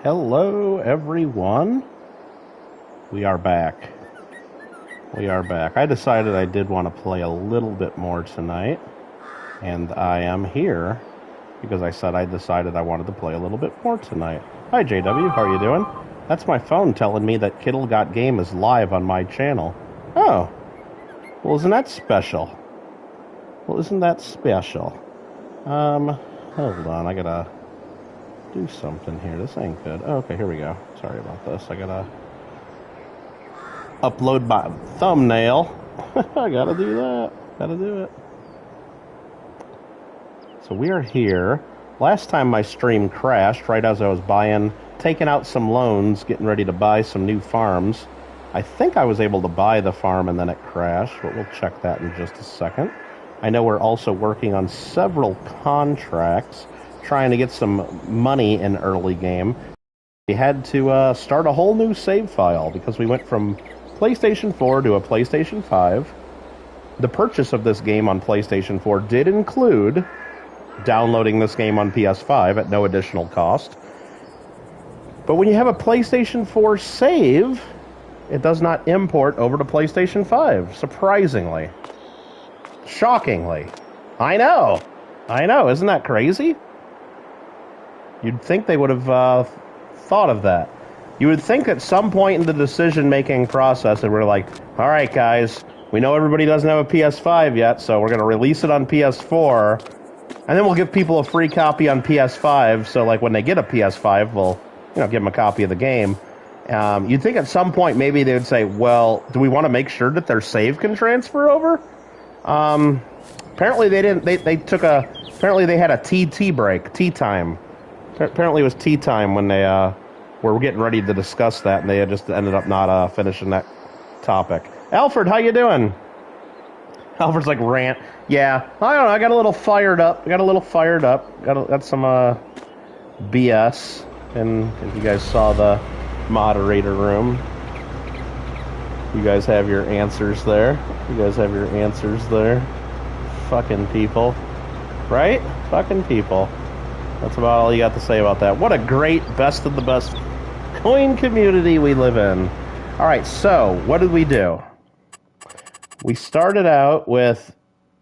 Hello, everyone. We are back. We are back. I decided I did want to play a little bit more tonight, and I am here because I decided I wanted to play a little bit more tonight. Hi, JW. How are you doing? That's my phone telling me that kittlegotgame is live on my channel. Oh. Well, isn't that special? Hold on. I gotta do something here. This ain't good. Oh, okay, here we go. Sorry about this. I gotta upload my thumbnail. I gotta do that. Gotta do it. So we are here. Last time my stream crashed right as I was taking out some loans, getting ready to buy some new farms. I think I was able to buy the farm and then it crashed, but we'll check that in just a second. I know we're also working on several contracts, trying to get some money in early game. We had to start a whole new save file because we went from PlayStation 4 to a PlayStation 5. The purchase of this game on PlayStation 4 did include downloading this game on PS5 at no additional cost. But when you have a PlayStation 4 save, it does not import over to PlayStation 5, surprisingly. Shockingly. I know, isn't that crazy? You'd think they would have thought of that. You would think at some point in the decision-making process that we're like, all right, guys, we know everybody doesn't have a PS5 yet, so we're going to release it on PS4, and then we'll give people a free copy on PS5, so like when they get a PS5, we'll give them a copy of the game. You'd think at some point maybe they would say, well, do we want to make sure that their save can transfer over? Apparently they didn't. Apparently they had a tea break, tea time. Apparently it was tea time when they were getting ready to discuss that, and they had just ended up not finishing that topic. Alfred, how you doing? Alfred's like rant. Yeah, I don't know. I got a little fired up. Got some BS. And if you guys saw the moderator room, you guys have your answers there. Fucking people. Right? Fucking people. That's about all you got to say about that. What a great, best of the best coin community we live in. Alright, so, what did we do? We started out with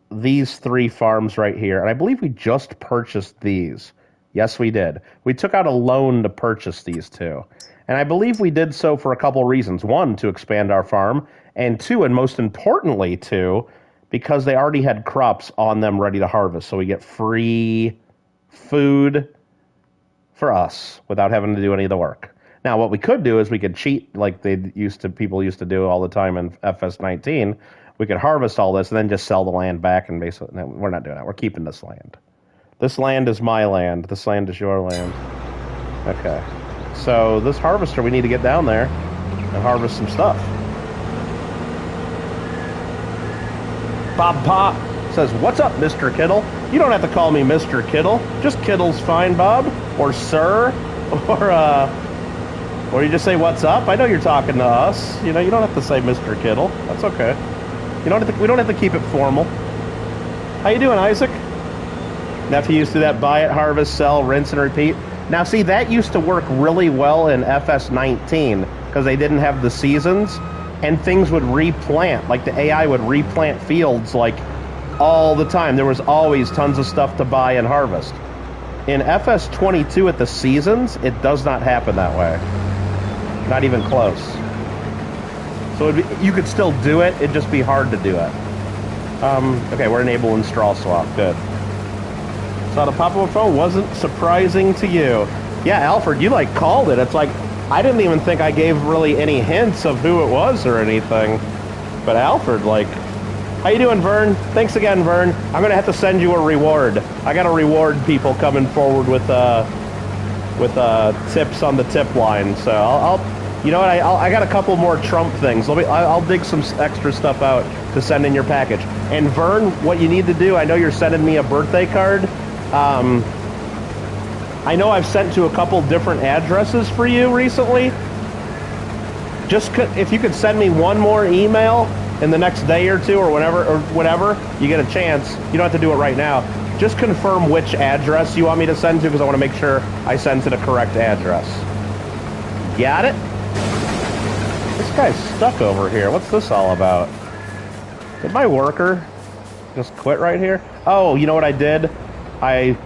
these 3 farms right here, and I believe we just purchased these. Yes, we did. We took out a loan to purchase these 2. And I believe we did so for a couple reasons. 1, to expand our farm, and 2, and most importantly, 2, because they already had crops on them ready to harvest, so we get free food for us without having to do any of the work. Now, what we could do is we could cheat like people used to do all the time in FS19. We could harvest all this and then just sell the land back, and basically, no, we're not doing that. We're keeping this land. This land is my land. This land is your land. Okay. So, this harvester, we need to get down there and harvest some stuff. Bob Pop says, what's up, Mr. Kittle? You don't have to call me Mr. Kittle. Just Kittle's fine, Bob. Or sir. Or you just say, what's up? I know you're talking to us. You don't have to say Mr. Kittle. That's okay. We don't have to keep it formal. How you doing, Isaac? Nephew used to do that, buy it, harvest, sell, rinse, and repeat. Now, see, that used to work really well in FS19 because they didn't have the seasons, and things would replant. Like, the AI would replant fields, like, all the time. There was always tons of stuff to buy and harvest. In FS22 at the seasons, it does not happen that way. Not even close. So you could still do it, it'd just be hard to do it. Okay, we're enabling straw swap. Good. So the pop-up phone wasn't surprising to you. Yeah, Alfred, you called it. It's like, I didn't even think I gave really any hints of who it was or anything. But Alfred, how you doing, Vern? Thanks again, Vern. I'm gonna have to send you a reward. I gotta reward people coming forward with tips on the tip line. So you know what? I got a couple more Trump things. I'll dig some extra stuff out to send in your package. And Vern, what you need to do, I know you're sending me a birthday card. I know I've sent to a couple different addresses for you recently. If you could send me one more email in the next day or two or whatever, you get a chance. You don't have to do it right now. Just confirm which address you want me to send to, because I want to make sure I send to the correct address. Got it? This guy's stuck over here. What's this all about? Did my worker just quit right here? Oh, you know what I did? I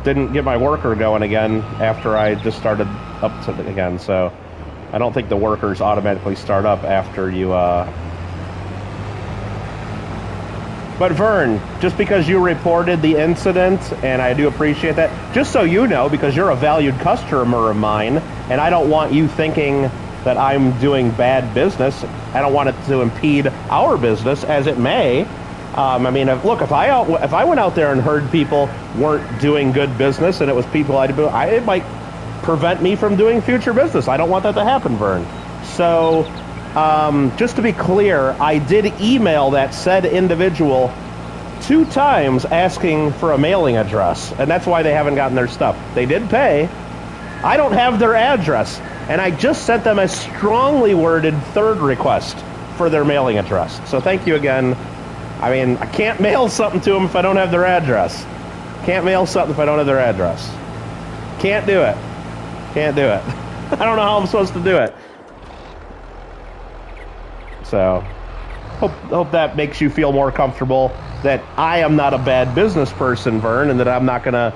didn't get my worker going again after I just started up to it again, so I don't think the workers automatically start up after you, But Vern, just because you reported the incident, and I do appreciate that, just so you know, because you're a valued customer of mine, and I don't want you thinking that I'm doing bad business. I don't want it to impede our business, as it may. I mean, look, if I went out there and heard people weren't doing good business, and it was people it might prevent me from doing future business. I don't want that to happen, Vern. So, just to be clear, I did email that said individual 2 times asking for a mailing address, and that's why they haven't gotten their stuff. They did pay. I don't have their address, and I just sent them a strongly worded 3rd request for their mailing address. So thank you again. I mean, I can't mail something to them if I don't have their address. Can't mail something if I don't have their address. Can't do it. Can't do it. I don't know how I'm supposed to do it. So, hope that makes you feel more comfortable that I am not a bad business person, Vern, and that I'm not going to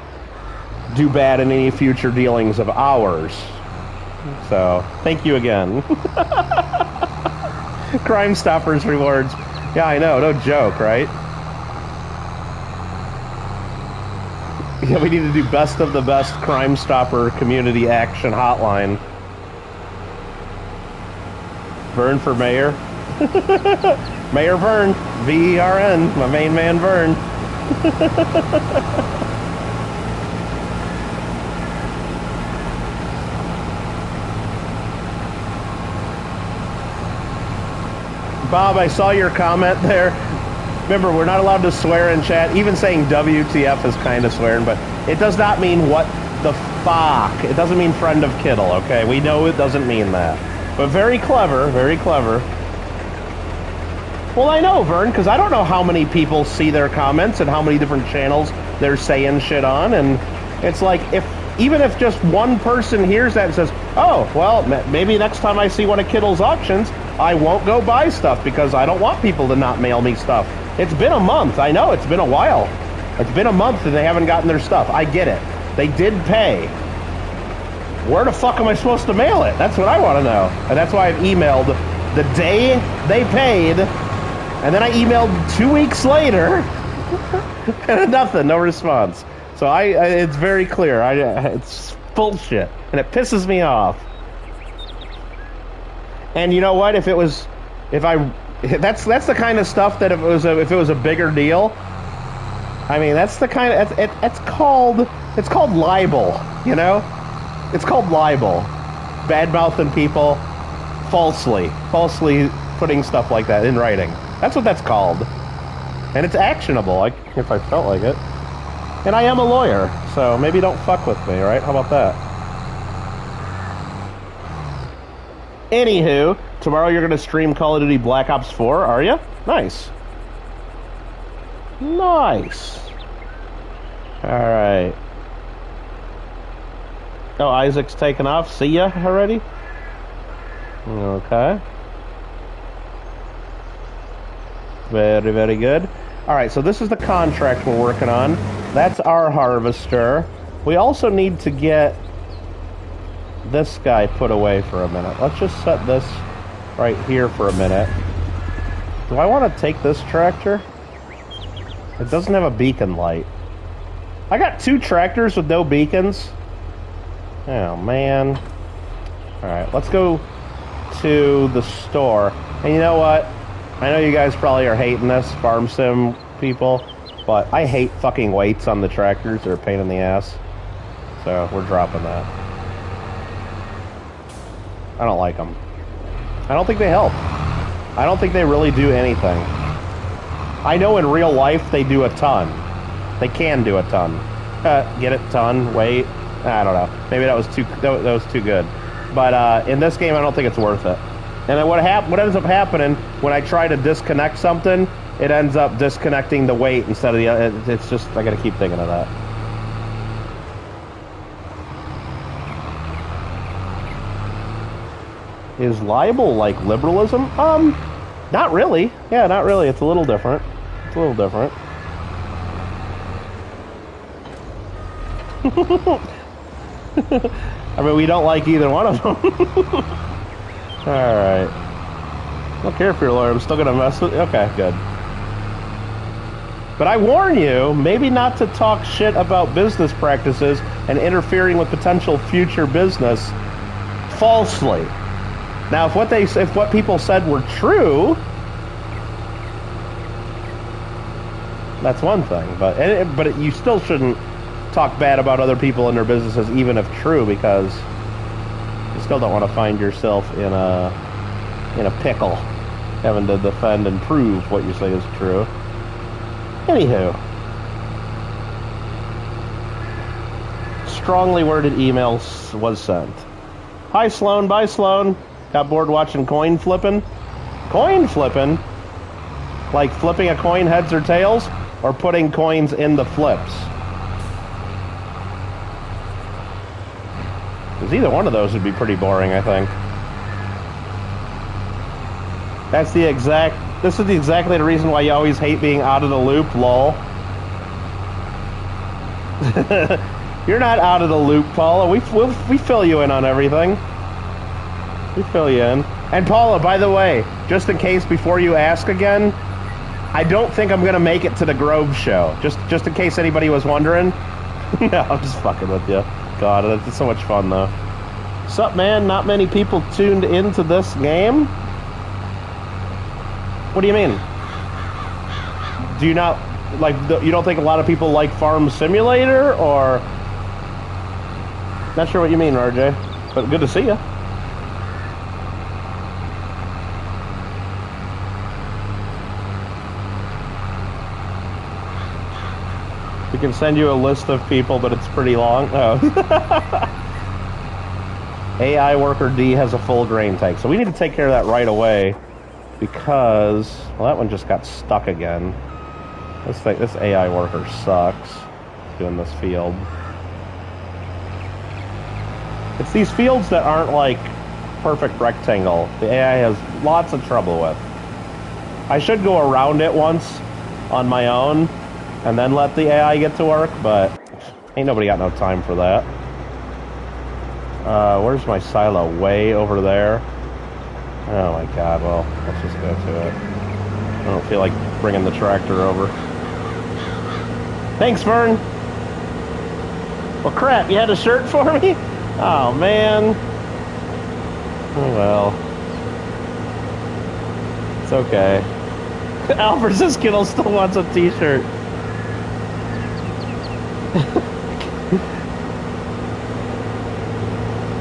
do bad in any future dealings of ours. So, thank you again. Crime Stoppers rewards. Yeah, I know, no joke, right? Yeah, we need to do best of the best Crime Stopper community action hotline. Vern for mayor. Mayor Vern. V-E-R-N. My main man Vern. Bob, I saw your comment there. Remember, we're not allowed to swear in chat. Even saying WTF is kind of swearing, but it does not mean what the fuck. It doesn't mean friend of Kittle, okay? We know it doesn't mean that. But very clever, very clever. Well, I know, Vern, because I don't know how many people see their comments and how many different channels they're saying shit on, and it's like, even if just one person hears that and says, oh, well, maybe next time I see one of Kittle's auctions, I won't go buy stuff because I don't want people to not mail me stuff. It's been a month. I know, it's been a while. It's been a month and they haven't gotten their stuff. I get it. They did pay. Where the fuck am I supposed to mail it? That's what I want to know. And that's why I've emailed the day they paid, and then I emailed 2 weeks later, and nothing, no response. So it's very clear. It's bullshit, and it pisses me off. And you know what? That's the kind of stuff that if it was a bigger deal, I mean, that's the kind of it's called libel, you know? It's called libel. Bad-mouthing people falsely putting stuff like that in writing. That's what that's called. And it's actionable, like, if I felt like it. And I am a lawyer, so maybe don't fuck with me, right? How about that? Anywho, tomorrow you're going to stream Call of Duty Black Ops 4, are you? Nice. Nice. Alright. Oh, Isaac's taken off. See ya already? Okay. Very, very good. Alright, so this is the contract we're working on. That's our harvester. We also need to get this guy put away for a minute. Let's just set this right here for a minute. Do I want to take this tractor? It doesn't have a beacon light. I got 2 tractors with no beacons. Oh, man. Alright, let's go to the store. And you know what? I know you guys probably are hating this, farm sim people, but I hate fucking weights on the tractors. They're a pain in the ass. So, we're dropping that. I don't like them. I don't think they help. I don't think they really do anything. I know in real life they do a ton. They can do a ton. Get it? Ton? Weight? I don't know. Maybe that was too good. But in this game, I don't think it's worth it. And then what ends up happening when I try to disconnect something, it ends up disconnecting the weight instead of the. It's just I got to keep thinking of that. Is libel like liberalism? Not really. Yeah, not really. It's a little different. It's a little different. I mean, we don't like either one of them. Alright. I don't care if you're a lawyer. I'm still gonna mess with you. Okay, good. But I warn you, maybe not to talk shit about business practices and interfering with potential future business falsely. Now, if what people said were true, that's one thing. But you still shouldn't talk bad about other people and their businesses, even if true, because you still don't want to find yourself in a pickle, having to defend and prove what you say is true. Anywho, strongly worded email was sent. Hi Sloan, bye Sloan. Got bored watching coin flipping? Coin flipping? Like flipping a coin heads or tails? Or putting coins in the flips? Because either one of those would be pretty boring, I think. This is exactly the reason why you always hate being out of the loop, lol. You're not out of the loop, Paula. We fill you in on everything. We fill you in. And Paula, by the way, just in case before you ask again, I don't think I'm gonna make it to the Grove show. Just in case anybody was wondering. No, I'm just fucking with you. God, it's so much fun though. Sup, man? Not many people tuned into this game. What do you mean? Do you not like? You don't think a lot of people like Farm Simulator, or? Not sure what you mean, RJ. But good to see you. We can send you a list of people, but it's pretty long. Oh. AI worker D has a full grain tank, so we need to take care of that right away. Because, well, that one just got stuck again. This AI worker sucks doing this field. It's these fields that aren't like perfect rectangle. The AI has lots of trouble with. I should go around it once on my own and then let the AI get to work, but ain't nobody got no time for that. Where's my silo? Way over there. Oh my god, well, let's just go to it. I don't feel like bringing the tractor over. Thanks, Vern! Well, crap, you had a shirt for me? Oh, man. Oh, well. It's okay. Alfred says Kittle still wants a t-shirt.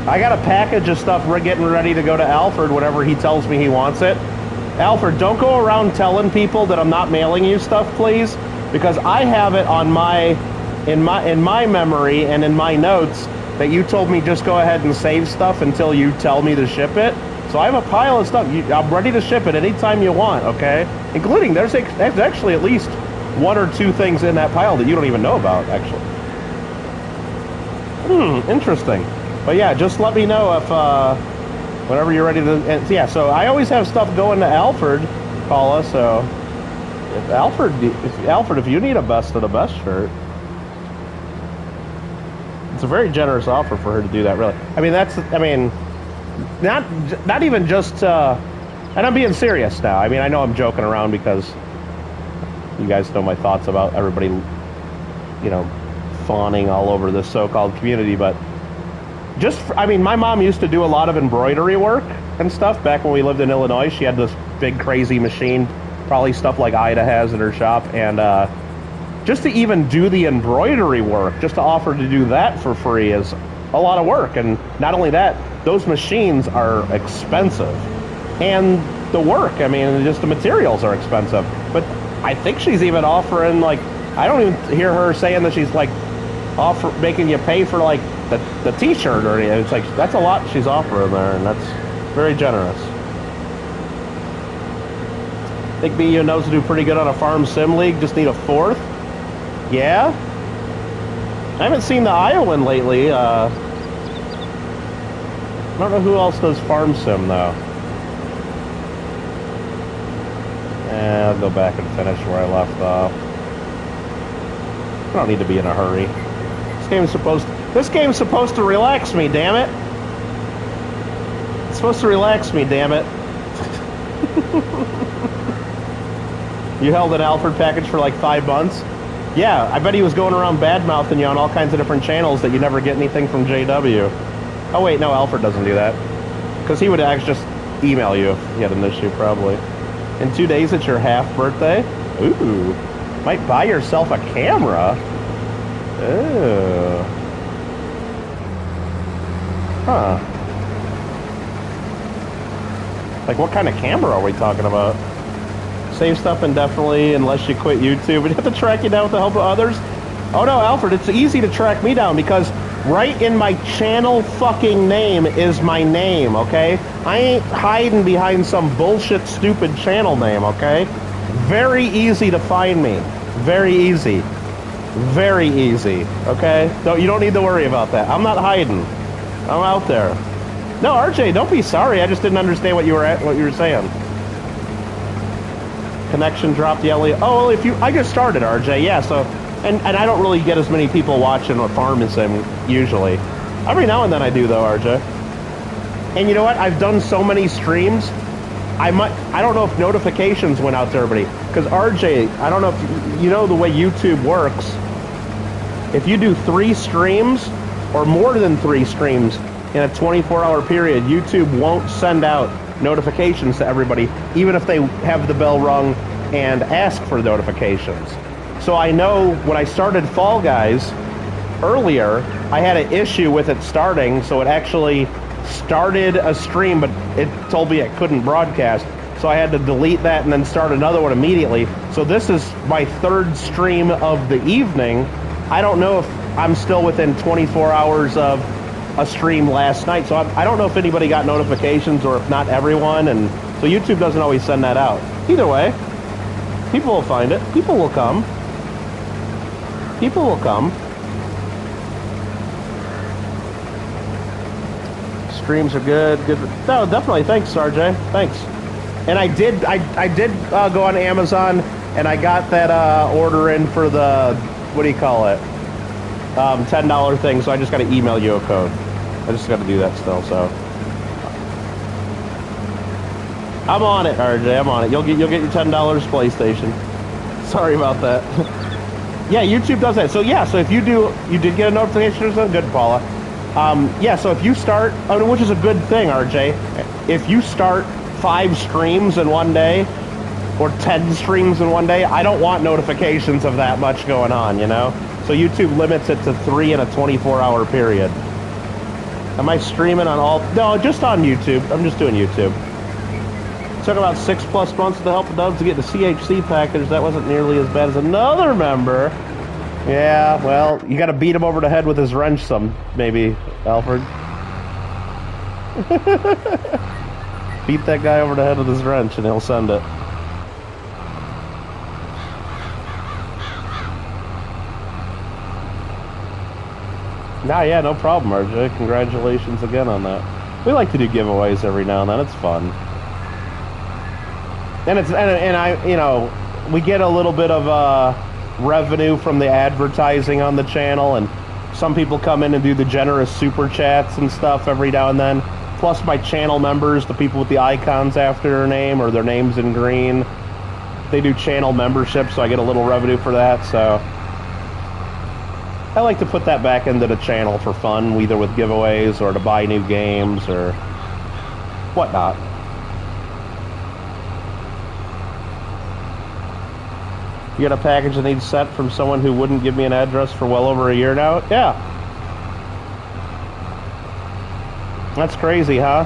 I got a package of stuff we're getting ready to go to Alfred whenever he tells me he wants it. Alfred, don't go around telling people that I'm not mailing you stuff, please, because I have it on in my memory and in my notes that you told me just go ahead and save stuff until you tell me to ship it. So I have a pile of stuff. I'm ready to ship it anytime you want, okay? Including there's actually at least 1 or 2 things in that pile that you don't even know about, actually. Interesting. But yeah, just let me know if, whenever you're ready to, yeah, so I always have stuff going to Alfred, Paula, so if Alfred, if you need a best of the best shirt, it's a very generous offer for her to do that, really. I mean, not even just, and I'm being serious now. I mean, I know I'm joking around because you guys know my thoughts about everybody, you know, fawning all over this so-called community, but I mean, my mom used to do a lot of embroidery work and stuff back when we lived in Illinois. She had this big, crazy machine, probably stuff like Ida has in her shop, and just to even do the embroidery work, just to offer to do that for free is a lot of work. And not only that, those machines are expensive. And the work, I mean, just the materials are expensive. But I think she's even offering, like, I don't even hear her saying that she's, like, making you pay for, like, the t-shirt or anything. It's like, that's a lot she's offering there, and that's very generous. I think BU knows to do pretty good on a farm sim league, just need a 4th. Yeah? I haven't seen the Iowan lately. don't know who else does farm sim, though. I'll go back and finish where I left off. I don't need to be in a hurry. This game's supposed to relax me, damn it. It's supposed to relax me, damn it. You held an Alfred package for like 5 months? Yeah, I bet he was going around bad-mouthing you on all kinds of different channels that you never get anything from JW. Oh wait, no, Alfred doesn't do that. Because he would actually just email you if he had an issue, probably. In 2 days, it's your half birthday? Ooh. Might buy yourself a camera? Ooh. Huh. Like, what kind of camera are we talking about? Save stuff indefinitely unless you quit YouTube. We have to track you down with the help of others? Oh no, Alfred, it's easy to track me down because right in my channel fucking name is my name, okay? I ain't hiding behind some bullshit stupid channel name, okay? Very easy to find me. Very easy. Very easy, okay? You don't need to worry about that. I'm not hiding. I'm out there. No, RJ, don't be sorry. I just didn't understand what you were saying. Connection dropped the LE. Oh, well, I just started, RJ. Yeah, so and I don't really get as many people watching what farm sim usually. Every now and then I do though, RJ. And you know what? I've done so many streams. I don't know if notifications went out to everybody because RJ, I don't know if you know the way YouTube works. If you do 3 streams or more than 3 streams in a 24-hour period, YouTube won't send out notifications to everybody, even if they have the bell rung and ask for notifications. So I know when I started Fall Guys earlier, I had an issue with it starting, so it actually started a stream, but it told me it couldn't broadcast. So I had to delete that and then start another one immediately. So this is my 3rd stream of the evening. I don't know if I'm still within 24 hours of a stream last night, so I don't know if anybody got notifications or if not everyone, and so YouTube doesn't always send that out. Either way, people will find it. People will come. People will come. Streams are good. Good. No, definitely. Thanks, RJ. Thanks. And I did go on Amazon and I got that order in for the, what do you call it? $10 thing, so I just got to email you a code. I just got to do that still, so. I'm on it, RJ, I'm on it. You'll get your $10 PlayStation. Sorry about that. Yeah, YouTube does that. So yeah, so if you did get a notification or something, good, Paula. Yeah, so if you start, which is a good thing, RJ, if you start 5 streams in one day, or 10 streams in one day, I don't want notifications of that much going on, you know? So YouTube limits it to 3 in a 24-hour period. Am I streaming on all? No, just on YouTube. I'm just doing YouTube. It took about 6+ months with the help of Dubs to get the CHC package. That wasn't nearly as bad as another member. Yeah, well, you got to beat him over the head with his wrench some, maybe, Alfred. Beat that guy over the head with his wrench and he'll send it. Nah, yeah, no problem, RJ. Congratulations again on that. We like to do giveaways every now and then. It's fun. And I, you know, we get a little bit of revenue from the advertising on the channel, and some people come in and do the generous super chats and stuff every now and then. Plus my channel members, the people with the icons after their name or their names in green, they do channel membership, so I get a little revenue for that, so I like to put that back into the channel for fun, either with giveaways or to buy new games or whatnot. You got a package that needs sent from someone who wouldn't give me an address for well over a year now? Yeah. That's crazy, huh?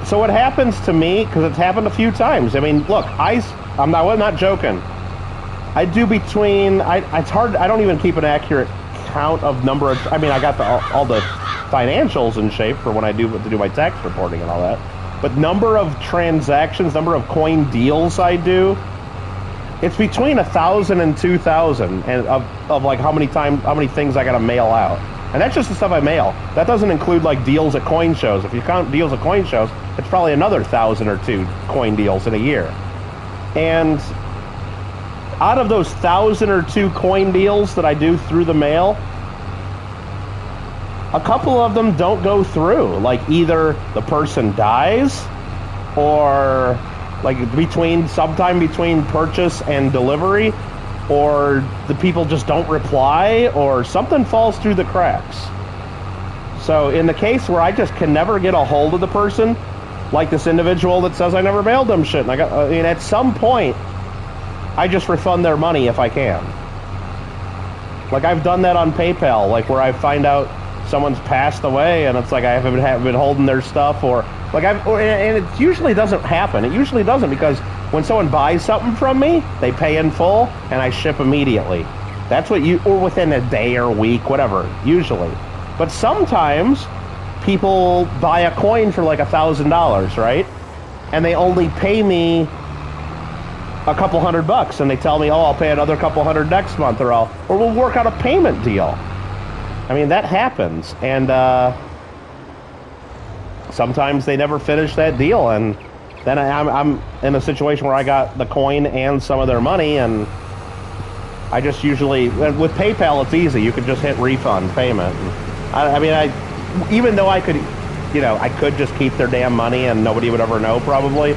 So what happens to me, because it's happened a few times. I mean, look, I'm not joking. I do between, it's hard, I don't even keep an accurate count of number of, I mean, I got all the financials in shape for when I do my tax reporting and all that. But number of transactions, number of coin deals I do, it's between 1,000 and 2,000 and of like how many things I gotta mail out. And that's just the stuff I mail. That doesn't include like deals at coin shows. If you count deals at coin shows, it's probably another 1,000 or 2 coin deals in a year. And out of those 1,000 or 2 coin deals that I do through the mail, a couple of them don't go through. Like either the person dies, or like sometime between purchase and delivery, or the people just don't reply, or something falls through the cracks. So in the case where I just can never get a hold of the person, like this individual that says I never mailed them shit, and I mean, at some point, I just refund their money if I can. Like I've done that on PayPal, like where I find out someone's passed away, and it's like I haven't been holding their stuff, or like and it usually doesn't happen. It usually doesn't, because when someone buys something from me, they pay in full, and I ship immediately. That's what or within a day or a week, whatever, usually. But sometimes people buy a coin for like $1,000, right? And they only pay me a couple $100, and they tell me, oh, I'll pay another couple $100 next month, or we'll work out a payment deal. I mean, that happens, and sometimes they never finish that deal, and then I'm in a situation where I got the coin and some of their money, and I just usually, with PayPal, it's easy. You can just hit refund payment. I mean, even though I could, I could just keep their damn money and nobody would ever know, probably.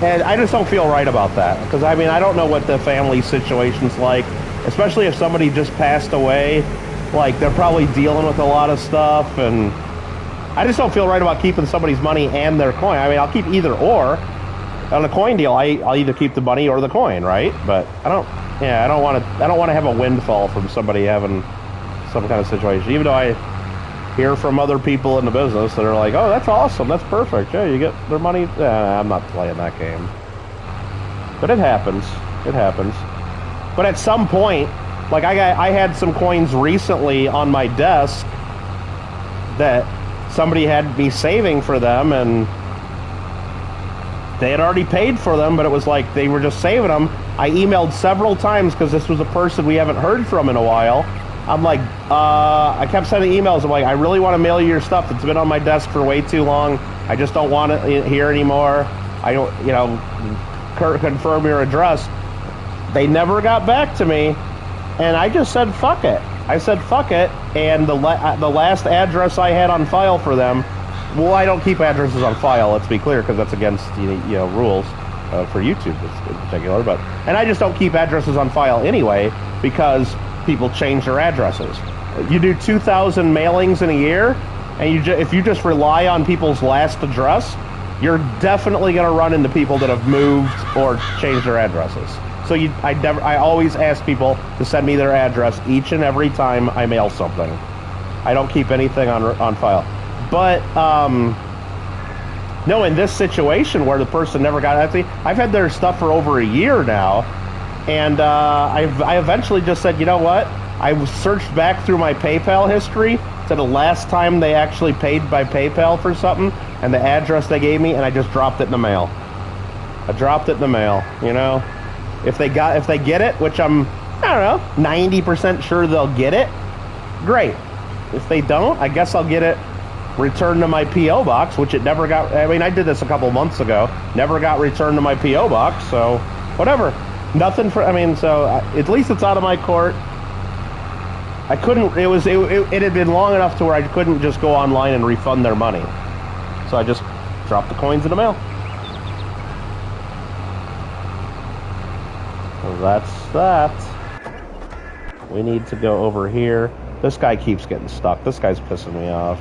And I just don't feel right about that, because I mean, I don't know what the family situation's like, especially if somebody just passed away. Like, they're probably dealing with a lot of stuff, and I just don't feel right about keeping somebody's money and their coin. I mean, I'll keep either or. On a coin deal, I'll either keep the money or the coin, right? But I don't want to have a windfall from somebody having some kind of situation. Even though I hear from other people in the business that are like, oh, that's awesome, that's perfect, yeah, you get their money. I'm not playing that game. But it happens. It happens. But at some point, like I had some coins recently on my desk that somebody had me saving for them, and they had already paid for them, but it was like they were just saving them. I emailed several times, because this was a person we haven't heard from in a while. I'm like, I kept sending emails. I'm like, I really want to mail you your stuff. It's been on my desk for way too long. I just don't want it here anymore. I don't, confirm your address. They never got back to me. And I just said, fuck it. I said, fuck it. And the last address I had on file for them, well, I don't keep addresses on file, let's be clear, because that's against rules for YouTube in particular. And I just don't keep addresses on file anyway, because people change their addresses. You do 2,000 mailings in a year, and if you just rely on people's last address, you're definitely going to run into people that have moved or changed their addresses. So I always ask people to send me their address each and every time I mail something. I don't keep anything on file. But no, in this situation where the person never got it, I've had their stuff for over a year now, and I eventually just said, you know what? I searched back through my PayPal history to the last time they actually paid by PayPal for something, and the address they gave me, and I just dropped it in the mail. I dropped it in the mail, If they get it, which I don't know, 90% sure they'll get it, great. If they don't, I guess I'll get it returned to my P.O. box, which it never got. I mean, I did this a couple months ago, never got returned to my P.O. box, so whatever. Nothing for, so at least it's out of my court. I couldn't, it had been long enough to where I couldn't just go online and refund their money. So I just dropped the coins in the mail. So that's that. We need to go over here. This guy keeps getting stuck. This guy's pissing me off.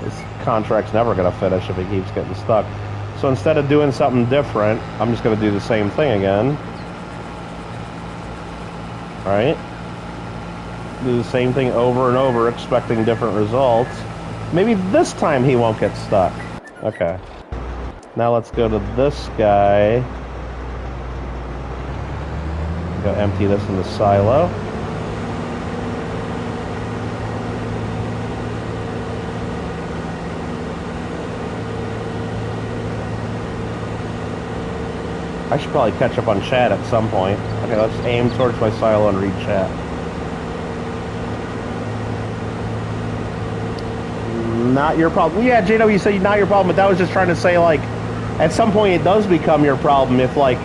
This contract's never going to finish if he keeps getting stuck. So instead of doing something different, I'm just going to do the same thing again. Alright? Do the same thing over and over, expecting different results. Maybe this time he won't get stuck. Okay. Now let's go to this guy. Go empty this in the silo. I should probably catch up on chat at some point. Okay, let's aim towards my silo and read chat. Not your problem. Yeah, JW said not your problem, but that was just trying to say, like, at some point it does become your problem if, like,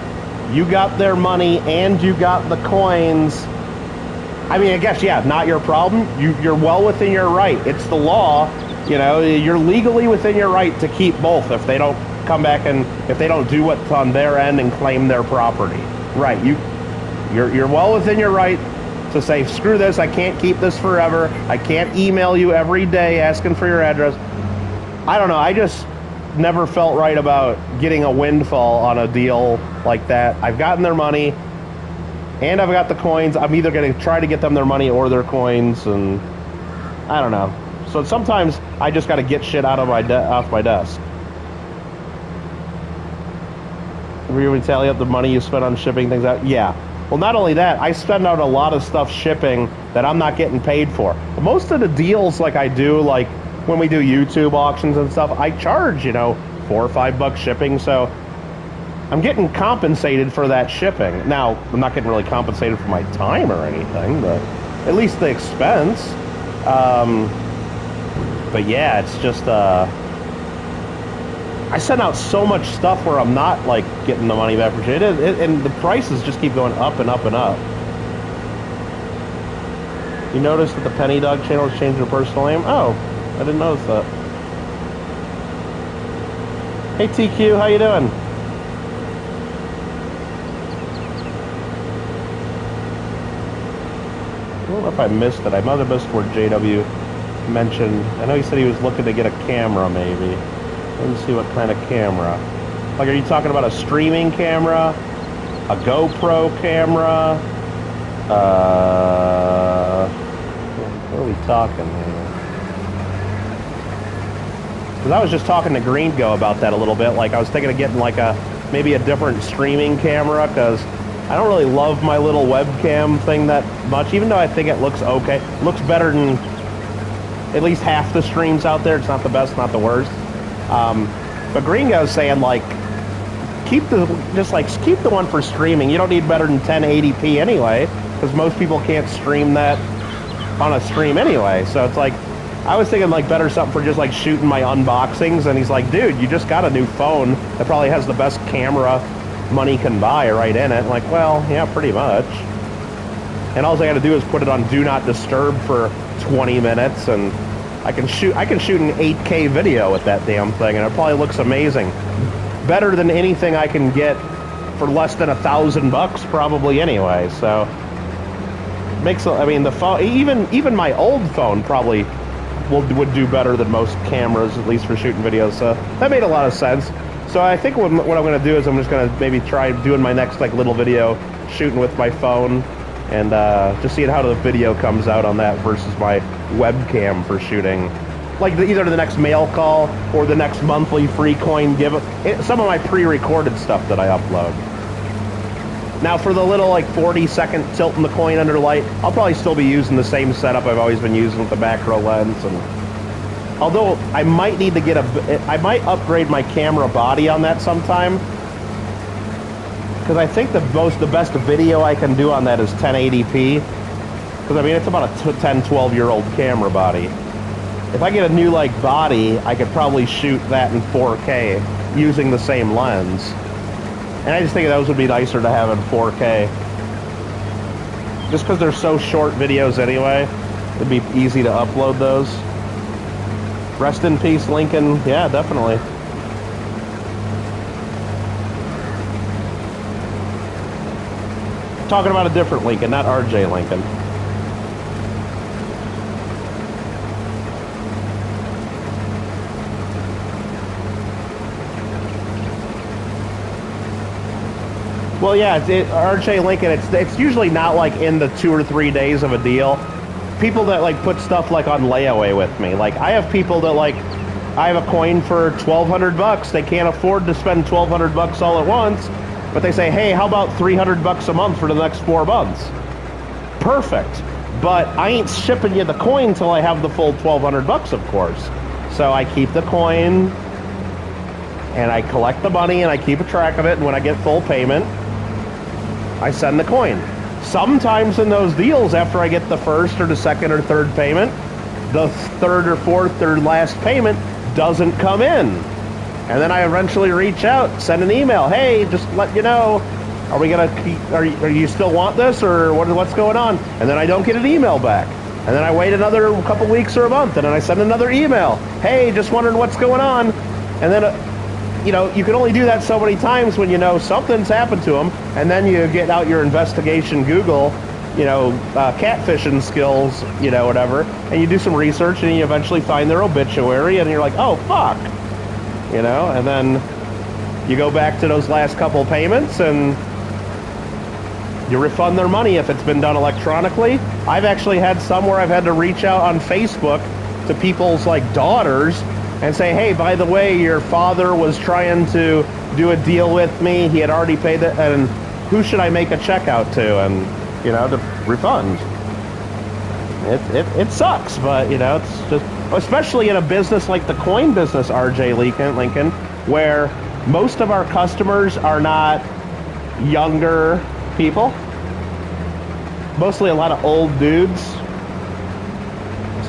you got their money and you got the coins. I mean, I guess, yeah, not your problem. You're well within your right. It's the law. You know, you're legally within your right to keep both if they don't come back and if they don't do what's on their end and claim their property. Right. You're well within your right to say, screw this, I can't keep this forever. I can't email you every day asking for your address. I don't know. I just never felt right about getting a windfall on a deal like that. I've gotten their money and I've got the coins. I'm either going to try to get them their money or their coins, and I don't know. So sometimes I just got to get shit out of off my desk. Were you going to tally up the money you spent on shipping things out? Yeah. Well, not only that, I spend out a lot of stuff shipping that I'm not getting paid for. Most of the deals like I do, like when we do YouTube auctions and stuff, I charge, you know, $4 or $5 shipping, so I'm getting compensated for that shipping. Now, I'm not getting really compensated for my time or anything, but at least the expense. But yeah, it's just, I send out so much stuff where I'm not, like, getting the money back for shit. And the prices just keep going up and up and up. You notice that the Penny Dog channel has changed their personal name? Oh, I didn't notice that. Hey, TQ, how you doing? I don't know if I missed it. I might have missed where JW mentioned. I know he said he was looking to get a camera, maybe. Let me see what kind of camera. Like, are you talking about a streaming camera? A GoPro camera? What are we talking here? Because I was just talking to Greengo about that a little bit. Like, I was thinking of getting, like, maybe a different streaming camera, because I don't really love my little webcam thing that much, even though I think it looks okay. It looks better than at least half the streams out there. It's not the best, not the worst. But Gringo's saying, like, keep the one for streaming. You don't need better than 1080p anyway, because most people can't stream that on a stream anyway. So it's like, I was thinking, like, better something for just, like, shooting my unboxings. And he's like, dude, you just got a new phone that probably has the best camera money can buy right in it. I'm like, well, yeah, pretty much. And all I got to do is put it on Do Not Disturb for 20 minutes, and I can shoot an 8K video with that damn thing, and it probably looks amazing. Better than anything I can get for less than $1,000 probably anyway. So I mean, the phone, even my old phone probably would do better than most cameras, at least for shooting videos. So that made a lot of sense. So I think what I'm going to do is I'm just going to maybe try doing my next, like, little video shooting with my phone, and just seeing how the video comes out on that versus my webcam for shooting, like, either the next mail call or the next monthly free coin give. Some of my pre-recorded stuff that I upload. Now for the little, like, 40-second tilting the coin under light, I'll probably still be using the same setup I've always been using with the macro lens. And although I might need to I might upgrade my camera body on that sometime, because I think the best video I can do on that is 1080p. Because, I mean, it's about a 10, 12-year-old camera body. If I get a new, like, body, I could probably shoot that in 4K using the same lens. And I just think those would be nicer to have in 4K. Just because they're so short videos anyway, it'd be easy to upload those. Rest in peace, Lincoln. Yeah, definitely. Talking about a different Lincoln, not RJ Lincoln. Well, yeah, RJ Lincoln, it's usually not, like, in the 2 or 3 days of a deal. People that, like, put stuff, like, on layaway with me. Like, I have people that, like, I have a coin for $1,200. They can't afford to spend $1,200 all at once, but they say, hey, how about $300 a month for the next 4 months? Perfect. But I ain't shipping you the coin till I have the full $1,200, of course. So I keep the coin, and I collect the money, and I keep a track of it, and when I get full payment, I send the coin. Sometimes in those deals, after I get the first or the second or third payment, the third or fourth or last payment doesn't come in. And then I eventually reach out, send an email. Hey, just let you know, are we gonna keep, are you still want this, or what's going on? And then I don't get an email back. And then I wait another couple weeks or a month, and then I send another email. Hey, just wondering what's going on. And then, you know, you can only do that so many times when you know something's happened to them, and then you get out your investigation Google, you know, catfishing skills, you know, whatever, and you do some research, and you eventually find their obituary, and you're like, oh, fuck. You know, and then you go back to those last couple payments and you refund their money if it's been done electronically. I've actually had some where I've had to reach out on Facebook to people's like daughters and say, hey, by the way, your father was trying to do a deal with me. He had already paid it, and who should I make a check out to? And, you know, to refund. It sucks, but, you know, it's just, especially in a business like the coin business, RJ Lincoln, where most of our customers are not younger people. Mostly a lot of old dudes.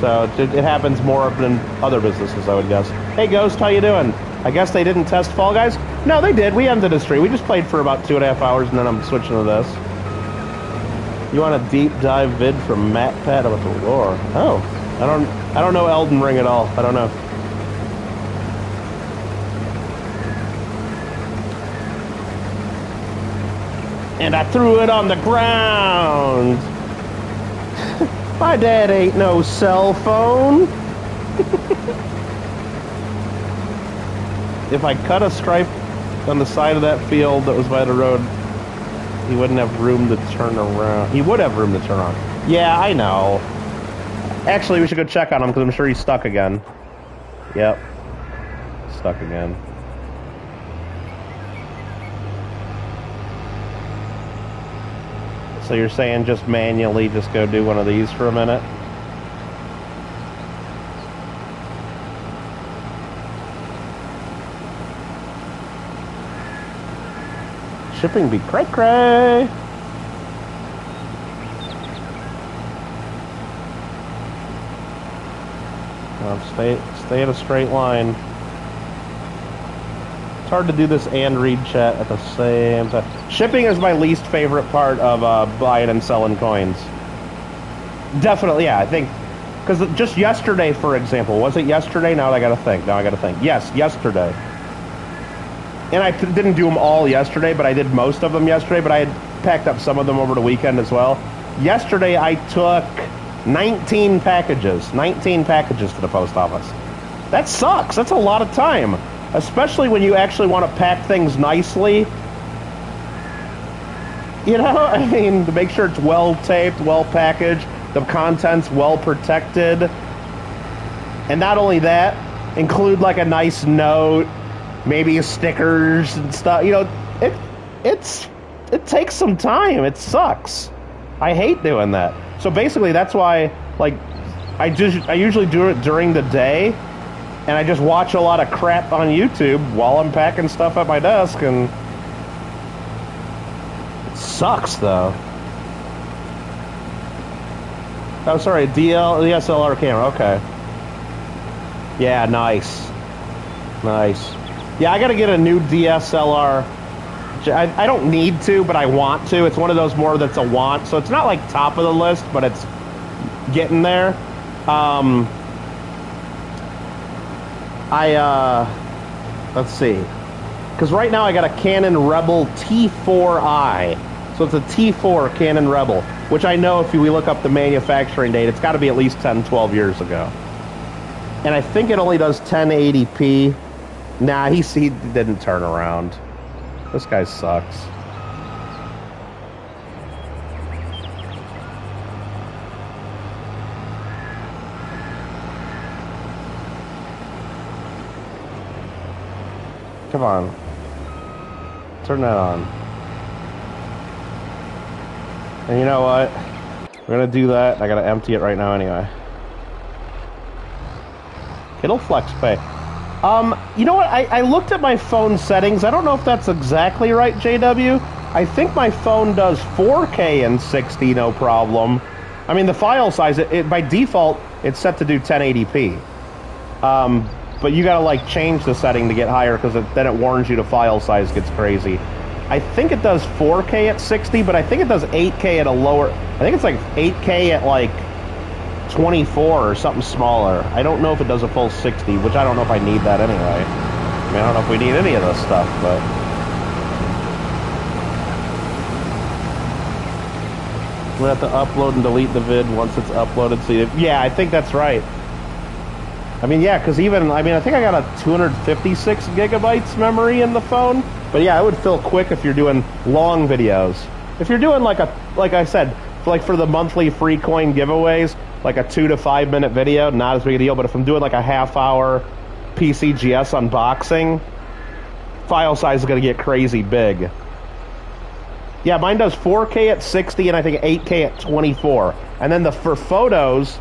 So it happens more than other businesses, I would guess. Hey, Ghost, how you doing? I guess they didn't test Fall Guys? No, they did. We ended the stream. We just played for about 2.5 hours, and then I'm switching to this. You want a deep dive vid from Matt Pat about the lore? Oh, I don't know Elden Ring at all. I don't know. And I threw it on the ground. My dad ain't no cell phone. If I cut a stripe on the side of that field that was by the road, he wouldn't have room to turn around. He would have room to turn around. Yeah, I know. Actually, we should go check on him because I'm sure he's stuck again. Yep. Stuck again. So you're saying just manually just go do one of these for a minute? Shipping be cray-cray. Stay in a straight line. It's hard to do this and read chat at the same time. Shipping is my least favorite part of buying and selling coins. Definitely, yeah, I think. Because just yesterday, for example, was it yesterday? Now I gotta think. Yes, yesterday. And I didn't do them all yesterday, but I did most of them yesterday, but I had packed up some of them over the weekend as well. Yesterday, I took 19 packages to the post office. That sucks. That's a lot of time, especially when you actually want to pack things nicely. You know, I mean, to make sure it's well taped, well packaged, the contents well protected. And not only that, include like a nice note, maybe stickers and stuff. You know, it takes some time. It sucks. I hate doing that. So basically, that's why, like, I usually do it during the day, and I just watch a lot of crap on YouTube while I'm packing stuff at my desk, and it sucks though. Oh, sorry, DSLR camera. Okay. Yeah, nice. Yeah, I gotta get a new DSLR. I don't need to, but I want to. It's one of those more that's a want. So it's not like top of the list, but it's getting there. Let's see. Because right now I got a Canon Rebel T4i. So it's a T4 Canon Rebel, which I know if we look up the manufacturing date, it's got to be at least 10, 12 years ago. And I think it only does 1080p. Nah, he didn't turn around. This guy sucks. Come on. Turn that on. And you know what? We're gonna do that. I gotta empty it right now anyway. Kittle Flex Pay. You know what? I looked at my phone settings. I don't know if that's exactly right, JW. I think my phone does 4K and 60, no problem. I mean, the file size, by default, it's set to do 1080p. But you gotta like change the setting to get higher because then it warns you the file size gets crazy. I think it does 4K at 60, but I think it does 8K at a lower. I think it's like 8K at like 24 or something smaller. I don't know if it does a full 60, which I don't know if I need that anyway. I mean, I don't know if we need any of this stuff, but. We have to upload and delete the vid once it's uploaded. So yeah, I think that's right. I mean, yeah, because even, I mean, I think I got a 256 gigabytes memory in the phone. But yeah, it would fill quick if you're doing long videos. If you're doing like I said, like for the monthly free coin giveaways, like a 2 to 5 minute video, not as big a deal. But if I'm doing like a half-hour PCGS unboxing, file size is going to get crazy big. Yeah, mine does 4K at 60 and I think 8K at 24. And then for photos,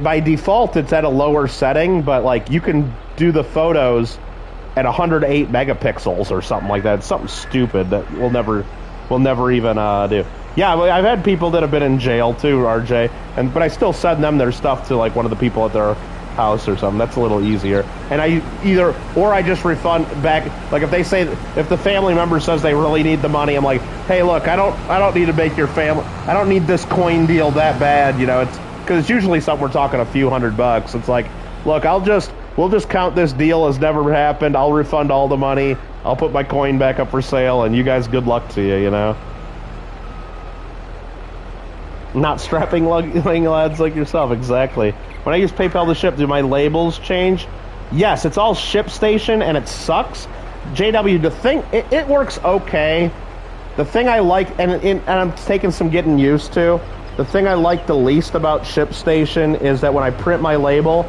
by default it's at a lower setting, but like you can do the photos at 108 megapixels or something like that. It's something stupid that we'll never even do. Yeah, I've had people that have been in jail too, RJ, but I still send them their stuff to like one of the people at their house or something. That's a little easier. And I just refund back. Like if the family member says they really need the money, I'm like, hey, look, I don't need to make your family. I don't need this coin deal that bad, you know. It's because it's usually something we're talking a few $100. It's like, look, we'll just count this deal as never happened. I'll refund all the money. I'll put my coin back up for sale, and you guys, good luck to you, you know. Not strapping lads like yourself, exactly. When I use PayPal to ship, do my labels change? Yes, it's all ShipStation, and it sucks. JW, the thing, it works okay. The thing I like, and I'm taking some getting used to, the thing I like the least about ShipStation is that when I print my label,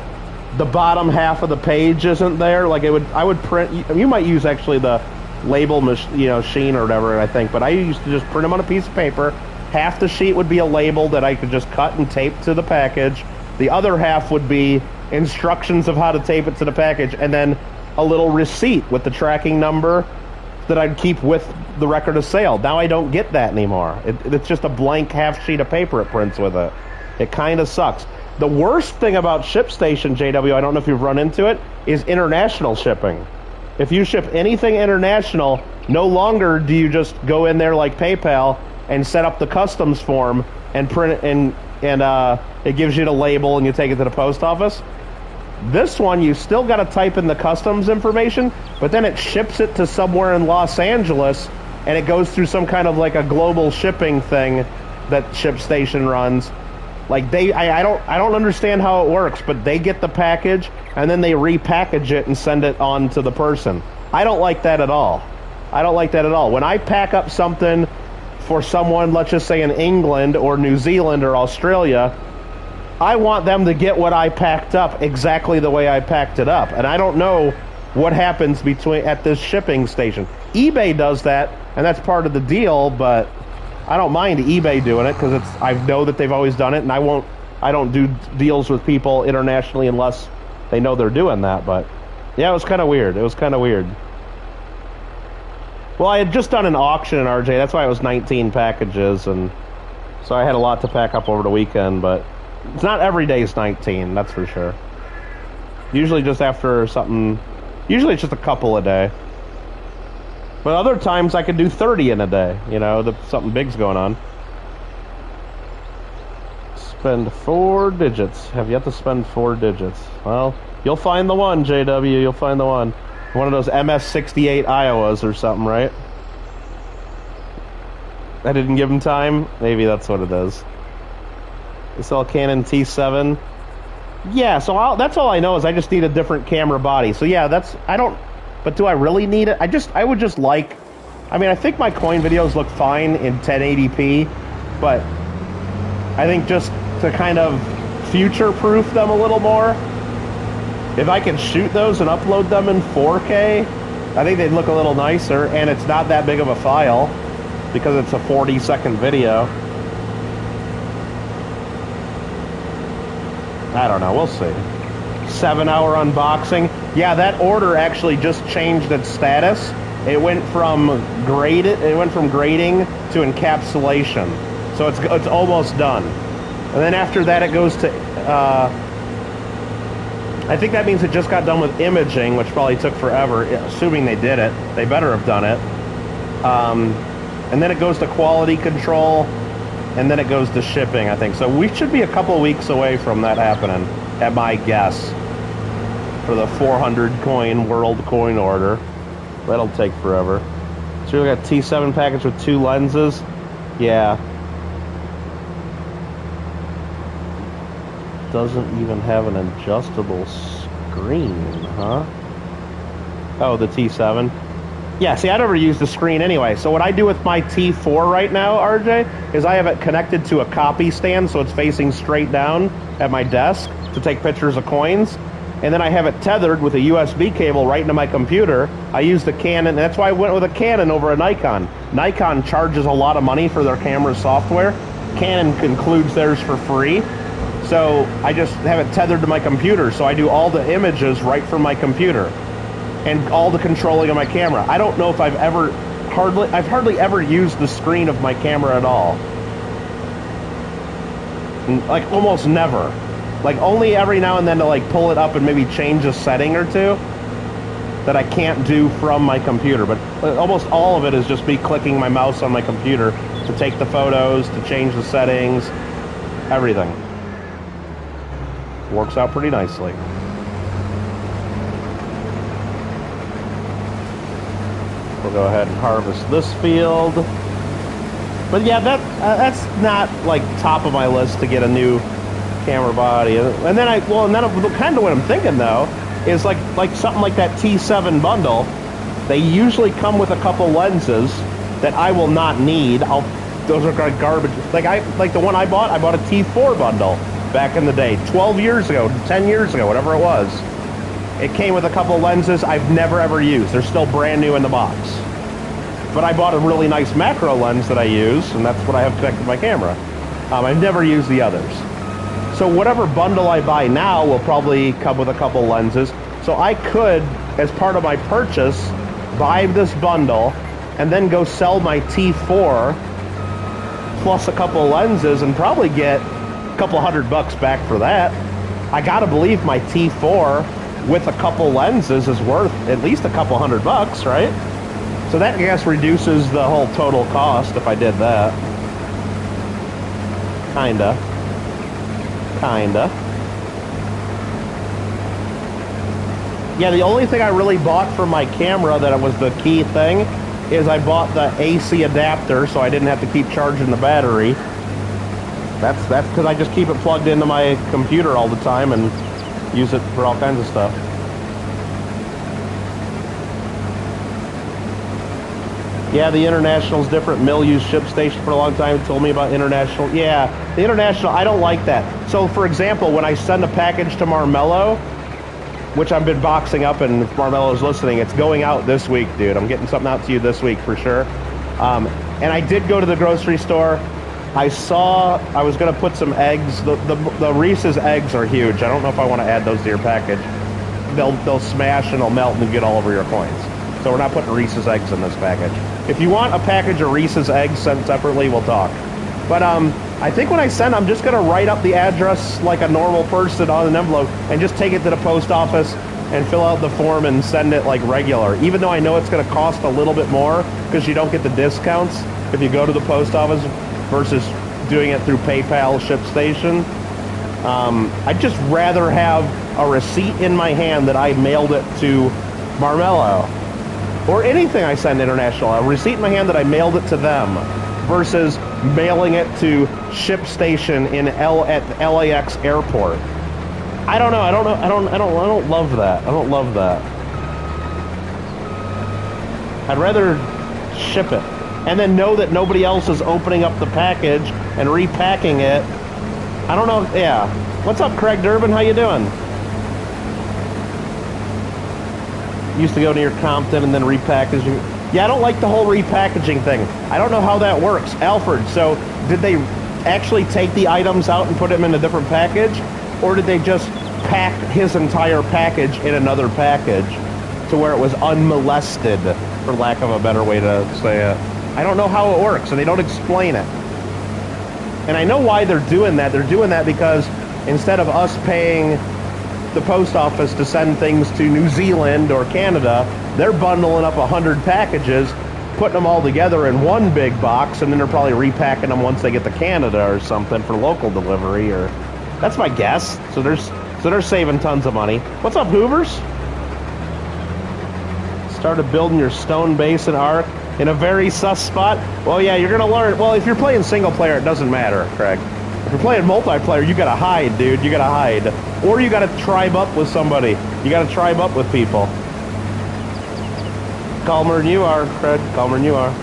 the bottom half of the page isn't there. Like I would print. You might use actually the label machine or whatever. I think, but I used to just print them on a piece of paper. Half the sheet would be a label that I could just cut and tape to the package. The other half would be instructions of how to tape it to the package, and then a little receipt with the tracking number that I'd keep with the record of sale. Now I don't get that anymore. It's just a blank half sheet of paper it prints with it. It kind of sucks. The worst thing about ShipStation, JW, I don't know if you've run into it, is international shipping. If you ship anything international, no longer do you just go in there like PayPal and set up the customs form and print it, and it gives you the label and you take it to the post office. This one, you still got to type in the customs information, but then it ships it to somewhere in Los Angeles, and it goes through some kind of like a global shipping thing that ShipStation runs. Like I don't understand how it works, but they get the package and then they repackage it and send it on to the person. I don't like that at all. I don't like that at all. When I pack up something for someone, let's just say in England or New Zealand or Australia, I want them to get what I packed up exactly the way I packed it up. And I don't know what happens at this shipping station. eBay does that, and that's part of the deal, but I don't mind eBay doing it because I know that they've always done it, and I don't do deals with people internationally unless they know they're doing that. But yeah, it was kind of weird. It was kind of weird. Well, I had just done an auction in RJ. That's why it was 19 packages, and so I had a lot to pack up over the weekend, but it's not every day is 19, that's for sure. Usually just after something, usually it's just a couple a day. But other times I could do 30 in a day, you know, something big's going on. Spend 4 digits. Have yet to spend 4 digits. Well, you'll find the one, JW, you'll find the one. One of those MS-68 Iowas or something, right? I didn't give him time? Maybe that's what it is. It's all Canon T7. Yeah, so that's all I know is I just need a different camera body. So yeah, but do I really need it? I would just like, I mean, I think my coin videos look fine in 1080p, but I think just to kind of future-proof them a little more, if I can shoot those and upload them in 4K, I think they'd look a little nicer, and it's not that big of a file because it's a 40-second video. I don't know, we'll see. 7-hour unboxing. Yeah, that order actually just changed its status. It went from grading to encapsulation. So it's almost done. And then after that, it goes to, I think that means it just got done with imaging, which probably took forever, assuming they did it. They better have done it. And then it goes to quality control, and then it goes to shipping, I think. So we should be a couple weeks away from that happening, at my guess, for the 400 coin world coin order. That'll take forever. So we got T7 package with 2 lenses. Yeah. Doesn't even have an adjustable screen, huh? Oh, the T7. Yeah, see, I never use the screen anyway. So what I do with my T4 right now, RJ, is I have it connected to a copy stand, so it's facing straight down at my desk to take pictures of coins. And then I have it tethered with a USB cable right into my computer. I use the Canon, and that's why I went with a Canon over a Nikon. Nikon charges a lot of money for their camera software. Canon includes theirs for free. So I just have it tethered to my computer, so I do all the images right from my computer and all the controlling of my camera. I don't know if I've hardly ever used the screen of my camera at all. Like almost never. Like only every now and then to like pull it up and maybe change a setting or two that I can't do from my computer. But almost all of it is just me clicking my mouse on my computer to take the photos, to change the settings, everything. Works out pretty nicely. We'll go ahead and harvest this field. But yeah, that's not like top of my list to get a new camera body. And then kind of what I'm thinking though is like something like that T7 bundle. They usually come with a couple lenses that I will not need. Those are garbage. Like the one I bought a T4 bundle back in the day, 12 years ago, 10 years ago, whatever it was. It came with a couple lenses I've never ever used. They're still brand new in the box. But I bought a really nice macro lens that I use, and that's what I have connected to my camera. I've never used the others. So whatever bundle I buy now will probably come with a couple lenses. So I could, as part of my purchase, buy this bundle and then go sell my T4 plus a couple lenses and probably get a couple $100 back for that. I gotta believe my T4 with a couple lenses is worth at least a couple $100, right? So that, I guess, reduces the whole total cost if I did that. Kinda. Yeah, the only thing I really bought for my camera that was the key thing is I bought the AC adapter so I didn't have to keep charging the battery. That's because I just keep it plugged into my computer all the time and use it for all kinds of stuff. Yeah, the International's different. Mill used ship station for a long time. Told me about International. Yeah, the International, I don't like that. So, for example, when I send a package to Marmello, which I've been boxing up, and if Marmello's listening, it's going out this week, dude. I'm getting something out to you this week for sure. And I did go to the grocery store. I was going to put some eggs. The Reese's eggs are huge. I don't know if I want to add those to your package. They'll smash and they'll melt and get all over your coins. So we're not putting Reese's eggs in this package. If you want a package of Reese's eggs sent separately, we'll talk. But I think when I send, I'm just going to write up the address like a normal person on an envelope and just take it to the post office and fill out the form and send it like regular. Even though I know it's going to cost a little bit more because you don't get the discounts if you go to the post office versus doing it through PayPal ShipStation. I'd just rather have a receipt in my hand that I mailed it to Marmello. Or anything I send international, a receipt in my hand that I mailed it to them, versus mailing it to ShipStation at LAX airport. I don't know. I don't love that. I don't love that. I'd rather ship it and then know that nobody else is opening up the package and repacking it. I don't know. Yeah. What's up, Craig Durbin? How you doing? Used to go near Compton and then repackage. Yeah, I don't like the whole repackaging thing. I don't know how that works. Alfred, so did they actually take the items out and put them in a different package? Or did they just pack his entire package in another package to where it was unmolested, for lack of a better way to say it? I don't know how it works, and they don't explain it. And I know why they're doing that. They're doing that because instead of us paying the post office to send things to New Zealand or Canada, they're bundling up 100 packages, putting them all together in one big box, and then they're probably repacking them once they get to Canada or something for local delivery. Or that's my guess. So they're saving tons of money. What's up, Hoovers? Started building your stone base in Ark in a very sus spot. Well, yeah, you're gonna learn. Well, if you're playing single player, it doesn't matter, Craig. If you're playing multiplayer, you gotta hide, dude. You gotta hide, or you gotta tribe up with somebody. You gotta tribe up with people. Calmer than you are, Craig. Calmer than you are.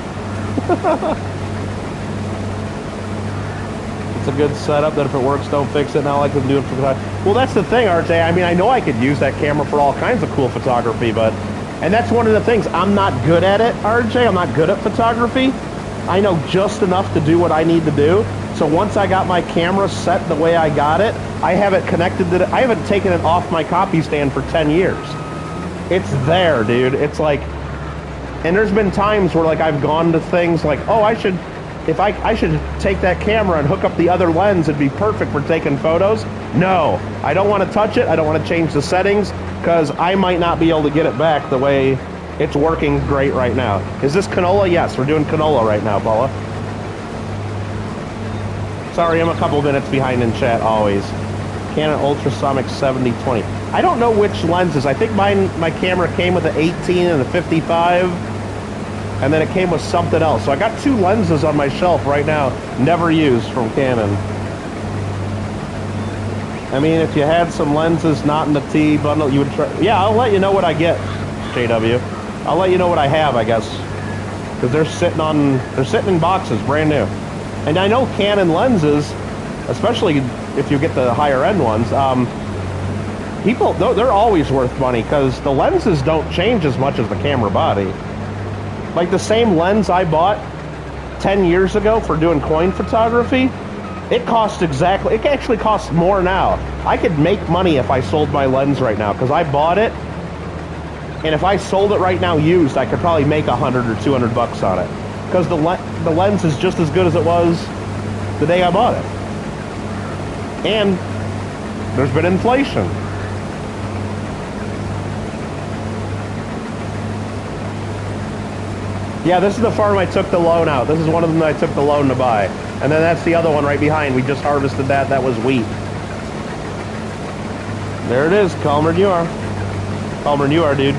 It's a good setup. That if it works, don't fix it. Now I can do it for the time. Well, that's the thing, RJ. I mean, I know I could use that camera for all kinds of cool photography, but. And that's one of the things. I'm not good at it, RJ. I'm not good at photography. I know just enough to do what I need to do. So once I got my camera set the way I got it, I have it connected to I haven't taken it off my copy stand for 10 years. It's there, dude. It's like, and there's been times where like I've gone to things like, oh, I should take that camera and hook up the other lens. It'd be perfect for taking photos. No, I don't want to touch it. I don't want to change the settings because I might not be able to get it back the way it's working great right now. Is this canola? Yes, we're doing canola right now, Paula. Sorry, I'm a couple minutes behind in chat always. Canon Ultrasonic 7020. I don't know which lenses. I think my camera came with an 18 and a 55. And then it came with something else. So I got 2 lenses on my shelf right now, never used, from Canon. I mean, if you had some lenses not in the T bundle, you would try. Yeah, I'll let you know what I get, JW. I'll let you know what I have, I guess, because they're sitting in boxes, brand new. And I know Canon lenses, especially if you get the higher end ones, people they're always worth money because the lenses don't change as much as the camera body. Like the same lens I bought 10 years ago for doing coin photography, it actually costs more now. I could make money if I sold my lens right now because I bought it, and if I sold it right now used, I could probably make 100 or 200 bucks on it because the lens is just as good as it was the day I bought it. And there's been inflation. Yeah, this is the farm I took the loan out. This is one of them that I took the loan to buy. And then that's the other one right behind. We just harvested that. That was wheat. There it is. Calmer than you are. Calmer than you are, dude.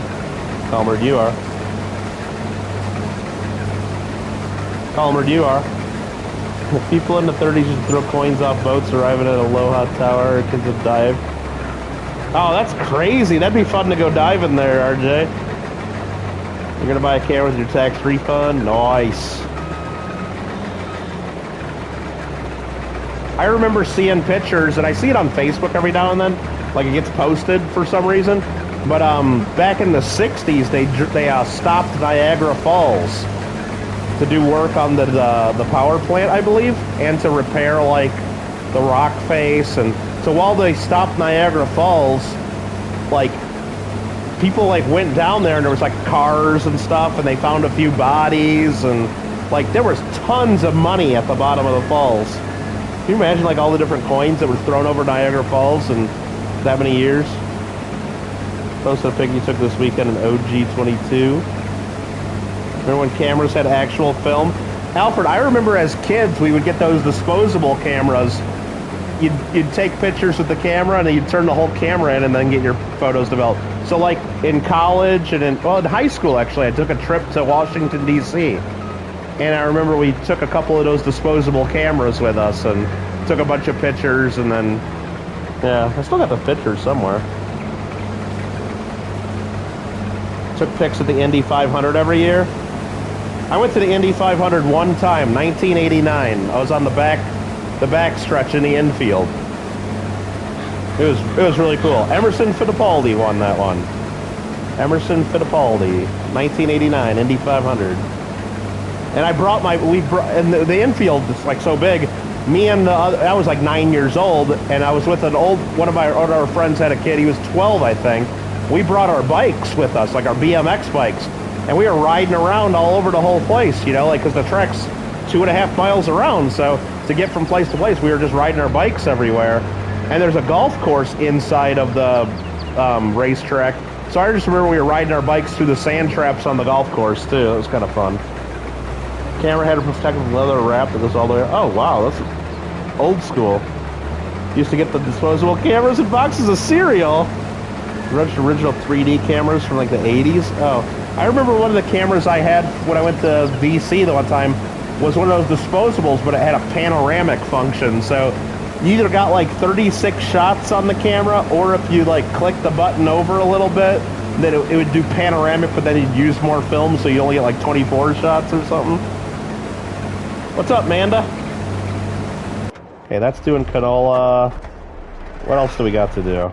Calmer than you are. Calmer than you are. People in the 30s used to throw coins off boats arriving at Aloha Tower. Kids would dive. Oh, that's crazy. That'd be fun to go diving there, RJ. You're gonna buy a camera with your tax refund? Nice. I remember seeing pictures, and I see it on Facebook every now and then, like it gets posted for some reason. But back in the 60s, they stopped Niagara Falls to do work on the power plant, I believe, and to repair like the rock face. And so while they stopped Niagara Falls, like people like went down there and there was like cars and stuff, and they found a few bodies, and like there was tons of money at the bottom of the falls. Can you imagine like all the different coins that were thrown over Niagara Falls in that many years? Posted a pic you took this weekend in OG22. Remember when cameras had actual film? Alfred, I remember as kids we would get those disposable cameras. You'd take pictures with the camera and then you'd turn the whole camera in and then get your photos developed. So like in college and in high school actually, I took a trip to Washington, D.C. And I remember we took a couple of those disposable cameras with us and took a bunch of pictures, and then, yeah, I still got the pictures somewhere. Took pics at the Indy 500 every year. I went to the Indy 500 one time, 1989. I was on the back stretch in the infield. It was really cool. Emerson Fittipaldi won that one. Emerson Fittipaldi, 1989, Indy 500. And I brought and the infield is like so big. Me and I was like 9 years old, and I was with one of our friends had a kid. He was 12, I think. We brought our bikes with us, like our BMX bikes, and we were riding around all over the whole place, you know, like because the track's 2.5 miles around. So to get from place to place. We were just riding our bikes everywhere. And there's a golf course inside of the racetrack. So I just remember we were riding our bikes through the sand traps on the golf course, too. It was kind of fun. Camera had a protective leather wrap that goes all the way... Oh, wow, that's old school. Used to get the disposable cameras in boxes of cereal. Original 3D cameras from, like, the 80s. Oh, I remember one of the cameras I had when I went to VC the one time was one of those disposables, but it had a panoramic function, so... You either got like 36 shots on the camera, or if you like click the button over a little bit, then it would do panoramic, but then you'd use more film, so you only get like 24 shots or something. What's up, Manda? Okay, that's doing canola. What else do we got to do?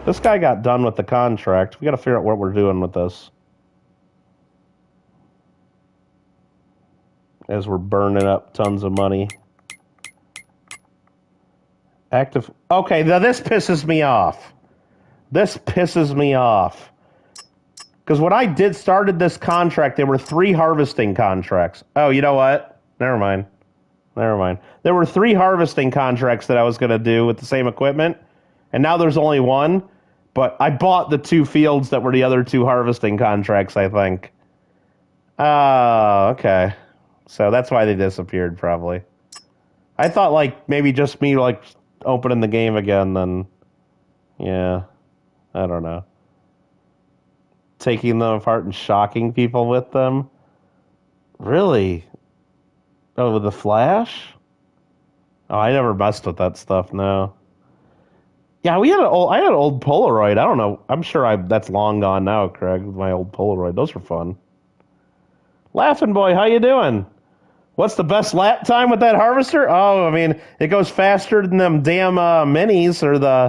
This guy got done with the contract. We got to figure out what we're doing with this. As we're burning up tons of money. Active. Okay, now this pisses me off. This pisses me off. Because when I started this contract, there were 3 harvesting contracts. Oh, you know what? Never mind. Never mind. There were 3 harvesting contracts that I was going to do with the same equipment, and now there's only 1. But I bought the 2 fields that were the other 2 harvesting contracts, I think. Oh, okay. So that's why they disappeared, probably. I thought, like, maybe just me, like... opening the game again, then yeah, I don't know. Taking them apart and shocking people with them? Really? Oh, with the flash? Oh, I never messed with that stuff, no. Yeah, I had an old Polaroid. I don't know. I'm sure that's long gone now, Craig, with my old Polaroid. Those were fun. Laughing boy, how you doing? What's the best lap time with that harvester? Oh, I mean, it goes faster than them damn minis or the